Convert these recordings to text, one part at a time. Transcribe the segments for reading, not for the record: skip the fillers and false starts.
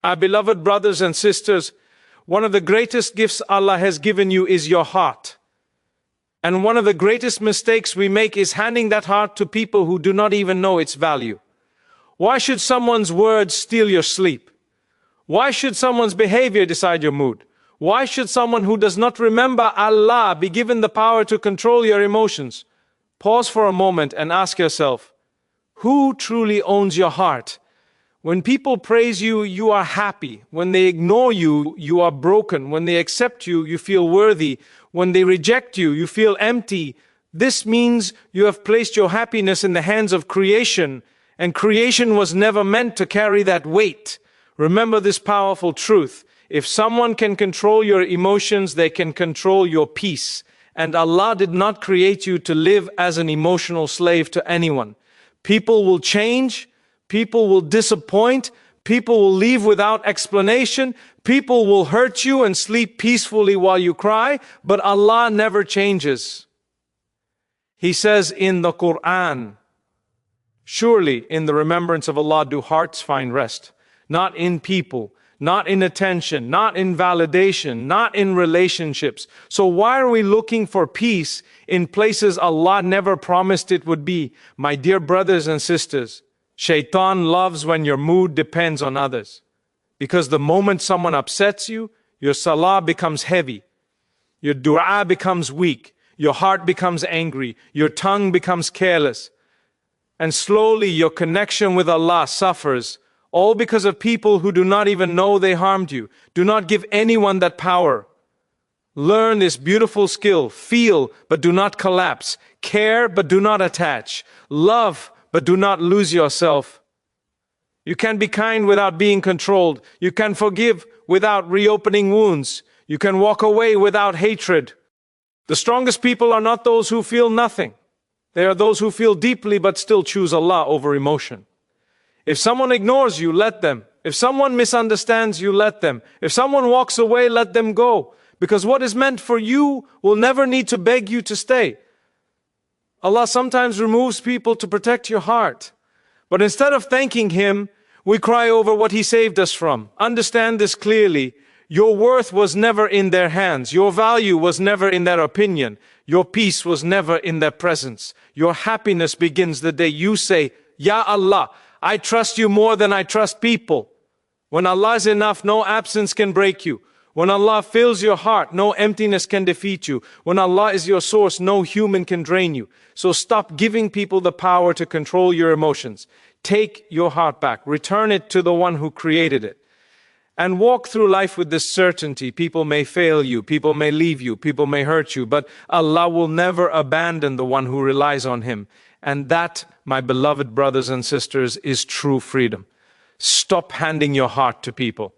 Our beloved brothers and sisters, one of the greatest gifts Allah has given you is your heart. And one of the greatest mistakes we make is handing that heart to people who do not even know its value. Why should someone's words steal your sleep? Why should someone's behavior decide your mood? Why should someone who does not remember Allah be given the power to control your emotions? Pause for a moment and ask yourself, who truly owns your heart? When people praise you, you are happy. When they ignore you, you are broken. When they accept you, you feel worthy. When they reject you, you feel empty. This means you have placed your happiness in the hands of creation, and creation was never meant to carry that weight. Remember this powerful truth. If someone can control your emotions, they can control your peace. And Allah did not create you to live as an emotional slave to anyone. People will change. People will disappoint. People will leave without explanation. People will hurt you and sleep peacefully while you cry. But Allah never changes. He says in the Quran, surely in the remembrance of Allah do hearts find rest. Not in people, not in attention, not in validation, not in relationships. So why are we looking for peace in places Allah never promised it would be? My dear brothers and sisters, Shaytan loves when your mood depends on others. Because the moment someone upsets you, your salah becomes heavy, your dua becomes weak, your heart becomes angry, your tongue becomes careless. And slowly your connection with Allah suffers. All because of people who do not even know they harmed you. Do not give anyone that power. Learn this beautiful skill. Feel, but do not collapse. Care, but do not attach. Love, but do not lose yourself. You can be kind without being controlled. You can forgive without reopening wounds. You can walk away without hatred. The strongest people are not those who feel nothing. They are those who feel deeply but still choose Allah over emotion. If someone ignores you, let them. If someone misunderstands you, let them. If someone walks away, let them go. Because what is meant for you will never need to beg you to stay. Allah sometimes removes people to protect your heart. But instead of thanking Him, we cry over what He saved us from. Understand this clearly. Your worth was never in their hands. Your value was never in their opinion. Your peace was never in their presence. Your happiness begins the day you say, Ya Allah, I trust you more than I trust people. When Allah is enough, no absence can break you. When Allah fills your heart, no emptiness can defeat you. When Allah is your source, no human can drain you. So stop giving people the power to control your emotions. Take your heart back. Return it to the one who created it. And walk through life with this certainty. People may fail you, people may leave you, people may hurt you, but Allah will never abandon the one who relies on Him. And that, my beloved brothers and sisters, is true freedom. Stop handing your heart to people.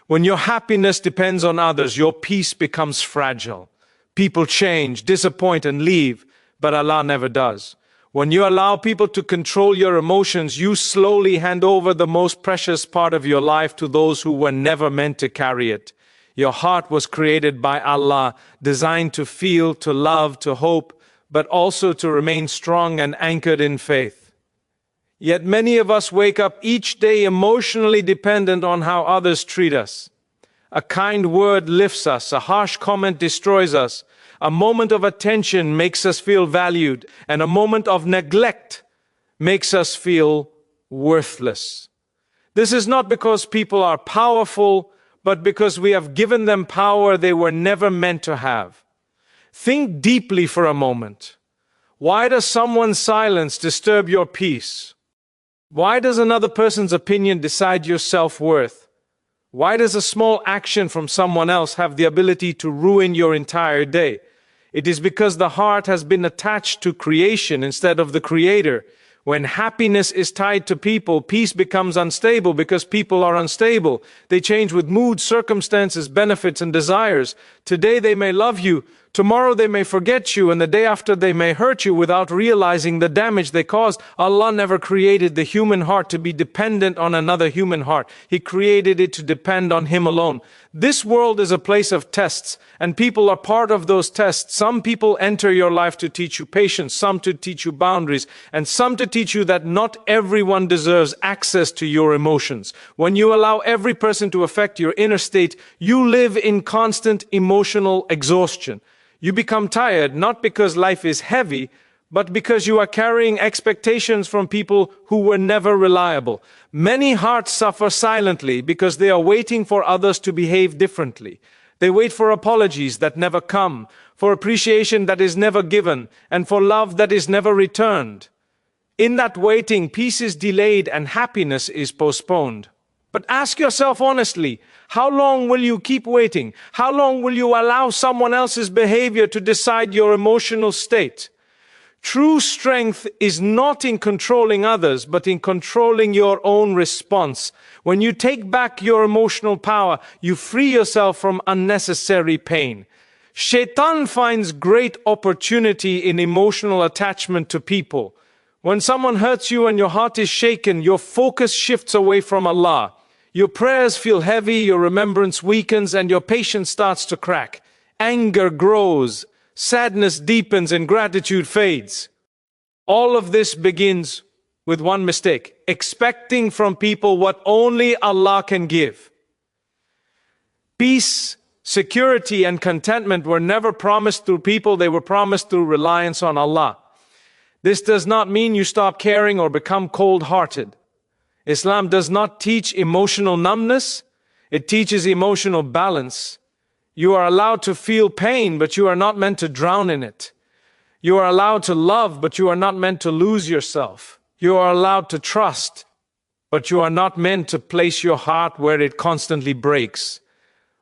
When your happiness depends on others, your peace becomes fragile. People change, disappoint, and leave, but Allah never does. When you allow people to control your emotions, you slowly hand over the most precious part of your life to those who were never meant to carry it. Your heart was created by Allah, designed to feel, to love, to hope, but also to remain strong and anchored in faith. Yet many of us wake up each day emotionally dependent on how others treat us. A kind word lifts us, a harsh comment destroys us. A moment of attention makes us feel valued, and a moment of neglect makes us feel worthless. This is not because people are powerful, but because we have given them power they were never meant to have. Think deeply for a moment. Why does someone's silence disturb your peace? Why does another person's opinion decide your self-worth? Why does a small action from someone else have the ability to ruin your entire day? It is because the heart has been attached to creation instead of the Creator. When happiness is tied to people, peace becomes unstable because people are unstable. They change with moods, circumstances, benefits, and desires. Today they may love you, Tomorrow they may forget you, and the day after they may hurt you without realizing the damage they caused. Allah never created the human heart to be dependent on another human heart. He created it to depend on Him alone. This world is a place of tests, and people are part of those tests. Some people enter your life to teach you patience, some to teach you boundaries, and some to teach you that not everyone deserves access to your emotions. When you allow every person to affect your inner state, you live in constant emotional exhaustion. You become tired not because life is heavy, but because you are carrying expectations from people who were never reliable. Many hearts suffer silently because they are waiting for others to behave differently. They wait for apologies that never come, for appreciation that is never given, and for love that is never returned. In that waiting, peace is delayed and happiness is postponed. But ask yourself honestly, how long will you keep waiting? How long will you allow someone else's behavior to decide your emotional state? True strength is not in controlling others, but in controlling your own response. When you take back your emotional power, you free yourself from unnecessary pain. Shaytan finds great opportunity in emotional attachment to people. When someone hurts you and your heart is shaken, your focus shifts away from Allah. Your prayers feel heavy, your remembrance weakens, and your patience starts to crack. Anger grows, sadness deepens, and gratitude fades. All of this begins with one mistake: expecting from people what only Allah can give. Peace, security, and contentment were never promised through people, they were promised through reliance on Allah. This does not mean you stop caring or become cold-hearted. Islam does not teach emotional numbness, it teaches emotional balance. You are allowed to feel pain, but you are not meant to drown in it. You are allowed to love, but you are not meant to lose yourself. You are allowed to trust, but you are not meant to place your heart where it constantly breaks.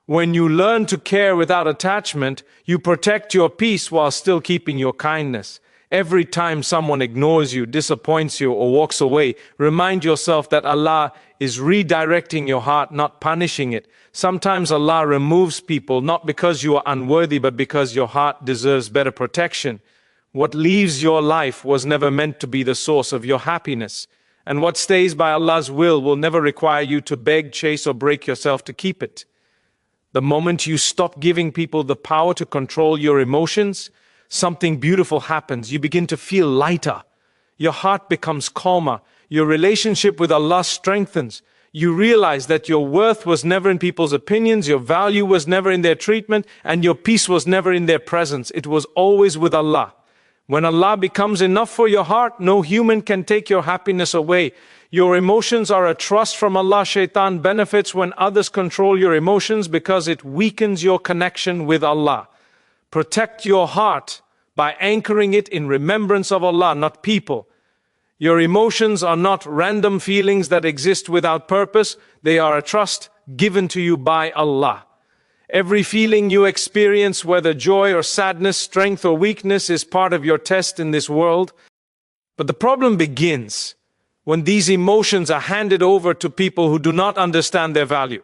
When you learn to care without attachment, you protect your peace while still keeping your kindness. Every time someone ignores you, disappoints you, or walks away, remind yourself that Allah is redirecting your heart, not punishing it. Sometimes Allah removes people not because you are unworthy, but because your heart deserves better protection. What leaves your life was never meant to be the source of your happiness. And what stays by Allah's will never require you to beg, chase, or break yourself to keep it. The moment you stop giving people the power to control your emotions, something beautiful happens. You begin to feel lighter. Your heart becomes calmer. Your relationship with Allah strengthens. You realize that your worth was never in people's opinions, your value was never in their treatment, and your peace was never in their presence. It was always with Allah. When Allah becomes enough for your heart, no human can take your happiness away. Your emotions are a trust from Allah. Shaytan benefits when others control your emotions because it weakens your connection with Allah. Protect your heart by anchoring it in remembrance of Allah, not people. Your emotions are not random feelings that exist without purpose. They are a trust given to you by Allah. Every feeling you experience, whether joy or sadness, strength or weakness, is part of your test in this world. But the problem begins when these emotions are handed over to people who do not understand their value.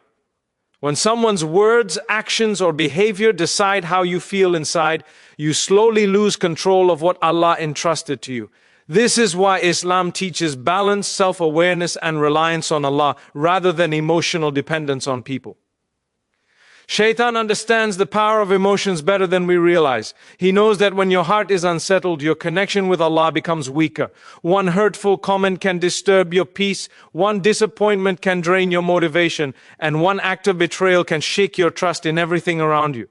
When someone's words, actions, or behavior decide how you feel inside, you slowly lose control of what Allah entrusted to you. This is why Islam teaches balance, self-awareness, and reliance on Allah rather than emotional dependence on people. Shaytan understands the power of emotions better than we realize. He knows that when your heart is unsettled, your connection with Allah becomes weaker. One hurtful comment can disturb your peace, one disappointment can drain your motivation, and one act of betrayal can shake your trust in everything around you.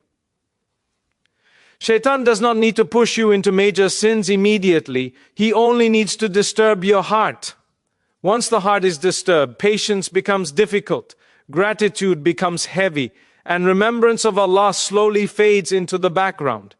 Shaytan does not need to push you into major sins immediately. He only needs to disturb your heart. Once the heart is disturbed, patience becomes difficult, gratitude becomes heavy, and remembrance of Allah slowly fades into the background.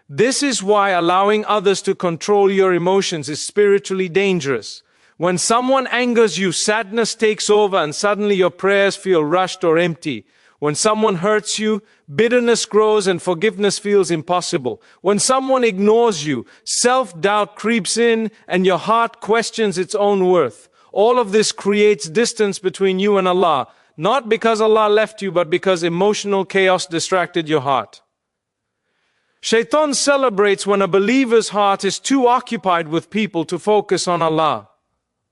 This is why allowing others to control your emotions is spiritually dangerous. When someone angers you, sadness takes over and suddenly your prayers feel rushed or empty. When someone hurts you, bitterness grows and forgiveness feels impossible. When someone ignores you, self-doubt creeps in and your heart questions its own worth. All of this creates distance between you and Allah. Not because Allah left you, but because emotional chaos distracted your heart. Shaytan celebrates when a believer's heart is too occupied with people to focus on Allah.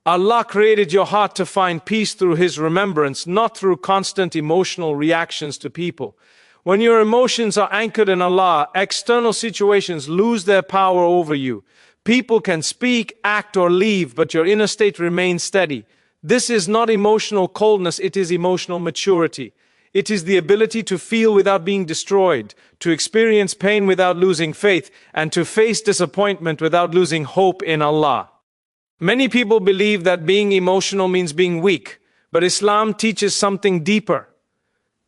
Allah created your heart to find peace through His remembrance, not through constant emotional reactions to people. When your emotions are anchored in Allah, external situations lose their power over you. People can speak, act, or leave, but your inner state remains steady. This is not emotional coldness, it is emotional maturity. It is the ability to feel without being destroyed, to experience pain without losing faith, and to face disappointment without losing hope in Allah. Many people believe that being emotional means being weak, but Islam teaches something deeper.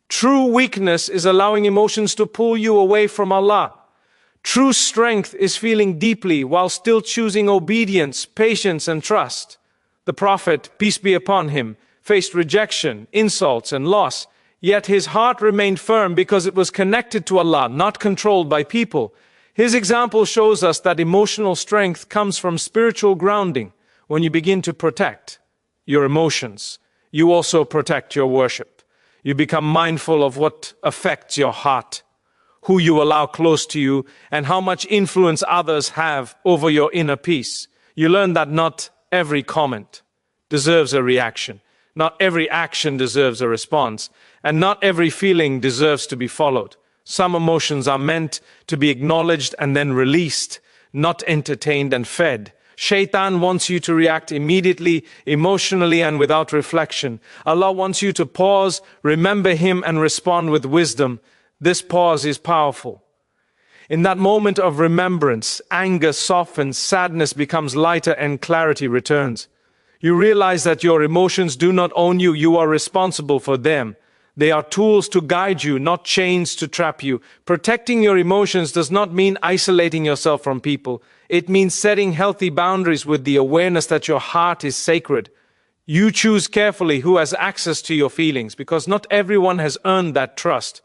True weakness is allowing emotions to pull you away from Allah. True strength is feeling deeply while still choosing obedience, patience, and trust. The Prophet, peace be upon him, faced rejection, insults, and loss, yet his heart remained firm because it was connected to Allah, not controlled by people. His example shows us that emotional strength comes from spiritual grounding. When you begin to protect your emotions, you also protect your worship. You become mindful of what affects your heart, who you allow close to you, and how much influence others have over your inner peace. You learn that not every comment deserves a reaction, not every action deserves a response, and not every feeling deserves to be followed. Some emotions are meant to be acknowledged and then released, not entertained and fed. Shaytan wants you to react immediately, emotionally, and without reflection. Allah wants you to pause, remember Him, and respond with wisdom. This pause is powerful. In that moment of remembrance, anger softens, sadness becomes lighter, and clarity returns. You realize that your emotions do not own you, you are responsible for them. They are tools to guide you, not chains to trap you. Protecting your emotions does not mean isolating yourself from people. It means setting healthy boundaries with the awareness that your heart is sacred. You choose carefully who has access to your feelings, because not everyone has earned that trust.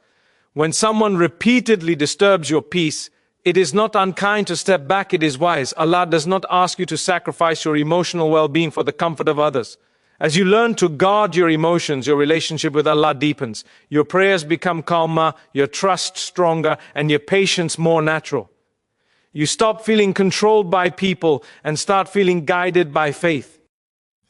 When someone repeatedly disturbs your peace, it is not unkind to step back, it is wise. Allah does not ask you to sacrifice your emotional well-being for the comfort of others. As you learn to guard your emotions, your relationship with Allah deepens. Your prayers become calmer, your trust stronger, and your patience more natural. You stop feeling controlled by people and start feeling guided by faith.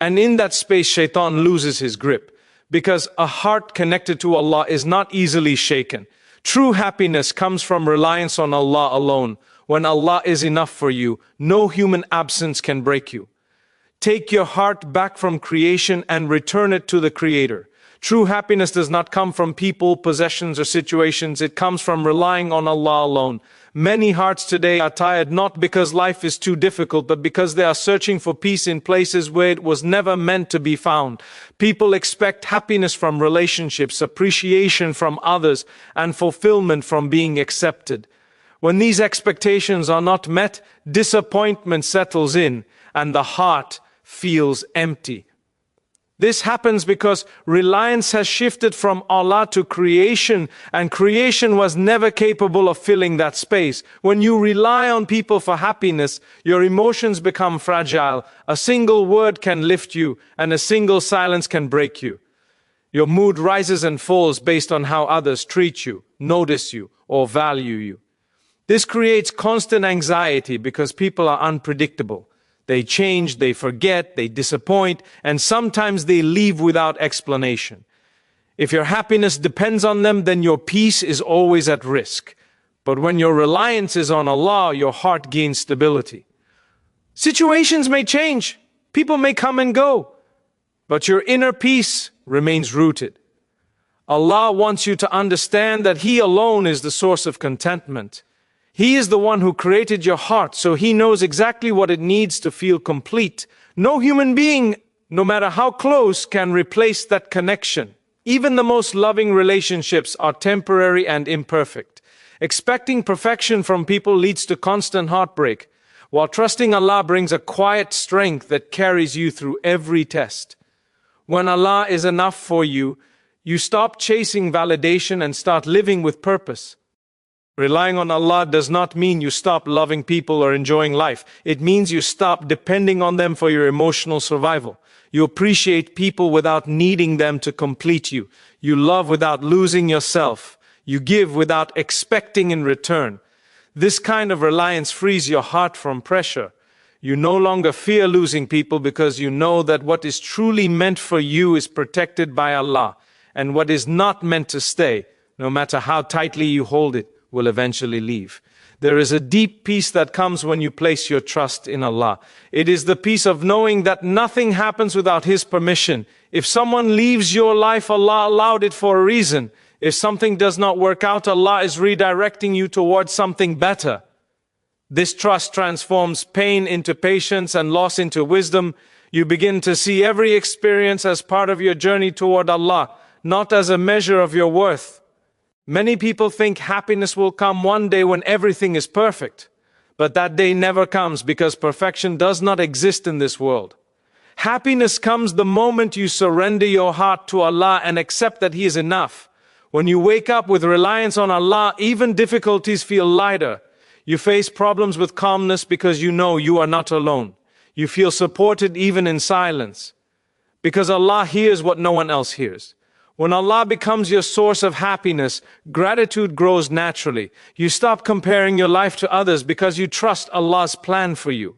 And in that space, Shaitan loses his grip, because a heart connected to Allah is not easily shaken. True happiness comes from reliance on Allah alone. When Allah is enough for you, no human absence can break you. Take your heart back from creation and return it to the Creator. True happiness does not come from people, possessions, or situations. It comes from relying on Allah alone. Many hearts today are tired not because life is too difficult, but because they are searching for peace in places where it was never meant to be found. People expect happiness from relationships, appreciation from others, and fulfillment from being accepted. When these expectations are not met, disappointment settles in, and the heart feels empty. This happens because reliance has shifted from Allah to creation, and creation was never capable of filling that space. When you rely on people for happiness, your emotions become fragile. A single word can lift you, and a single silence can break you. Your mood rises and falls based on how others treat you, notice you, or value you. This creates constant anxiety because people are unpredictable. They change, they forget, they disappoint, and sometimes they leave without explanation. If your happiness depends on them, then your peace is always at risk. But when your reliance is on Allah, your heart gains stability. Situations may change, people may come and go, but your inner peace remains rooted. Allah wants you to understand that He alone is the source of contentment. He is the one who created your heart, so He knows exactly what it needs to feel complete. No human being, no matter how close, can replace that connection. Even the most loving relationships are temporary and imperfect. Expecting perfection from people leads to constant heartbreak, while trusting Allah brings a quiet strength that carries you through every test. When Allah is enough for you, you stop chasing validation and start living with purpose. Relying on Allah does not mean you stop loving people or enjoying life. It means you stop depending on them for your emotional survival. You appreciate people without needing them to complete you. You love without losing yourself. You give without expecting in return. This kind of reliance frees your heart from pressure. You no longer fear losing people because you know that what is truly meant for you is protected by Allah, and what is not meant to stay, no matter how tightly you hold it, will eventually leave. There is a deep peace that comes when you place your trust in Allah. It is the peace of knowing that nothing happens without His permission. If someone leaves your life, Allah allowed it for a reason. If something does not work out, Allah is redirecting you towards something better. This trust transforms pain into patience and loss into wisdom. You begin to see every experience as part of your journey toward Allah, not as a measure of your worth. Many people think happiness will come one day when everything is perfect, but that day never comes because perfection does not exist in this world. Happiness comes the moment you surrender your heart to Allah and accept that He is enough. When you wake up with reliance on Allah, even difficulties feel lighter. You face problems with calmness because you know you are not alone. You feel supported even in silence, because Allah hears what no one else hears. When Allah becomes your source of happiness, gratitude grows naturally. You stop comparing your life to others because you trust Allah's plan for you.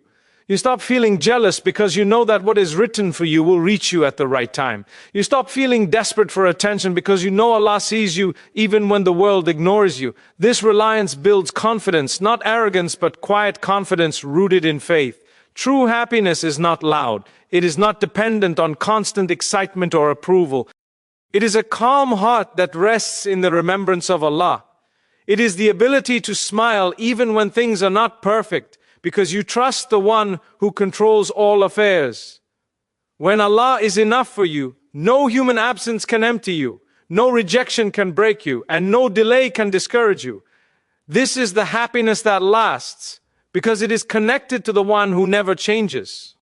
You stop feeling jealous because you know that what is written for you will reach you at the right time. You stop feeling desperate for attention because you know Allah sees you even when the world ignores you. This reliance builds confidence, not arrogance, but quiet confidence rooted in faith. True happiness is not loud. It is not dependent on constant excitement or approval. It is a calm heart that rests in the remembrance of Allah. It is the ability to smile even when things are not perfect, because you trust the one who controls all affairs. When Allah is enough for you, no human absence can empty you, no rejection can break you, and no delay can discourage you. This is the happiness that lasts, because it is connected to the one who never changes.